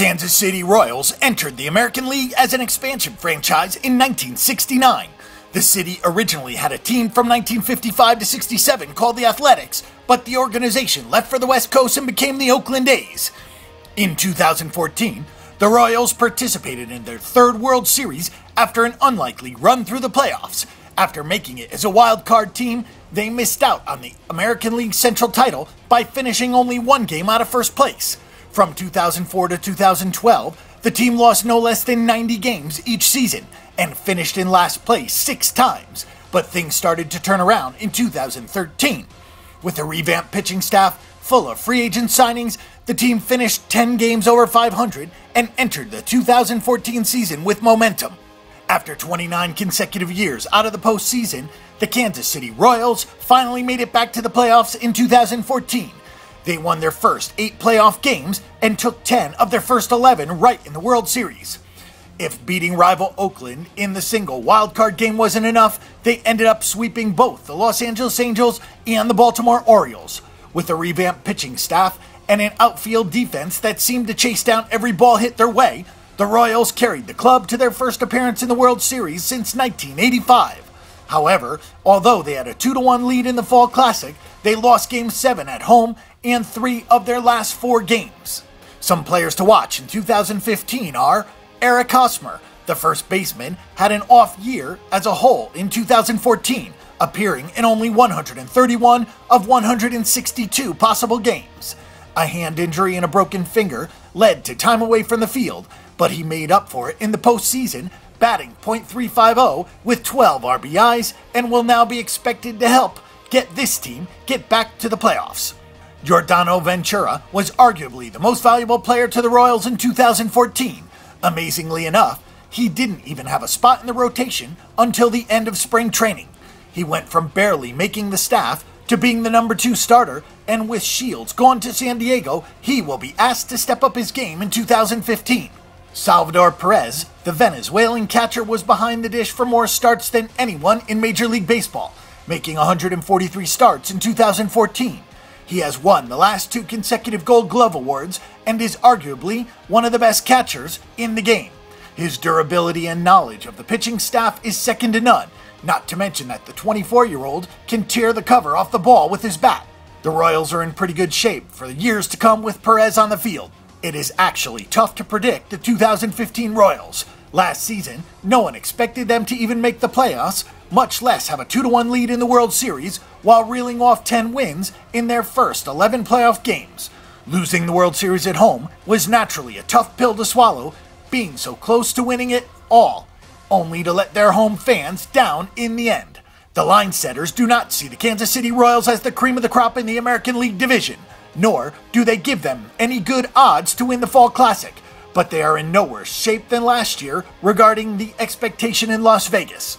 Kansas City Royals entered the American League as an expansion franchise in 1969. The city originally had a team from 1955 to 67 called the Athletics, but the organization left for the West Coast and became the Oakland A's. In 2014, the Royals participated in their third World Series after an unlikely run through the playoffs. After making it as a wild card team, they missed out on the American League Central title by finishing only one game out of first place. From 2004 to 2012, the team lost no less than 90 games each season and finished in last place 6 times, but things started to turn around in 2013. With a revamped pitching staff full of free agent signings, the team finished 10 games over 500 and entered the 2014 season with momentum. After 29 consecutive years out of the postseason, the Kansas City Royals finally made it back to the playoffs in 2014. They won their first 8 playoff games and took 10 of their first 11 right in the World Series. If beating rival Oakland in the single wildcard game wasn't enough, they ended up sweeping both the Los Angeles Angels and the Baltimore Orioles. With a revamped pitching staff and an outfield defense that seemed to chase down every ball hit their way, the Royals carried the club to their first appearance in the World Series since 1985. However, although they had a 2-1 lead in the Fall Classic, they lost Game 7 at home and 3 of their last 4 games. Some players to watch in 2015 are Eric Hosmer, the first baseman, had an off year as a whole in 2014, appearing in only 131 of 162 possible games. A hand injury and a broken finger led to time away from the field, but he made up for it in the postseason, batting .350 with 12 RBIs, and will now be expected to help get this team get back to the playoffs. Giordano Ventura was arguably the most valuable player to the Royals in 2014. Amazingly enough, he didn't even have a spot in the rotation until the end of spring training. He went from barely making the staff to being the number 2 starter, and with Shields gone to San Diego, he will be asked to step up his game in 2015. Salvador Perez, the Venezuelan catcher, was behind the dish for more starts than anyone in Major League Baseball, making 143 starts in 2014. He has won the last 2 consecutive Gold Glove awards and is arguably one of the best catchers in the game. His durability and knowledge of the pitching staff is second to none, not to mention that the 24-year-old can tear the cover off the ball with his bat. The Royals are in pretty good shape for the years to come with Perez on the field. It is actually tough to predict the 2015 Royals. Last season, no one expected them to even make the playoffs, much less have a 2-1 lead in the World Series, while reeling off 10 wins in their first 11 playoff games. Losing the World Series at home was naturally a tough pill to swallow, being so close to winning it all, only to let their home fans down in the end. The line setters do not see the Kansas City Royals as the cream of the crop in the American League division, nor do they give them any good odds to win the Fall Classic, but they are in no worse shape than last year regarding the expectation in Las Vegas.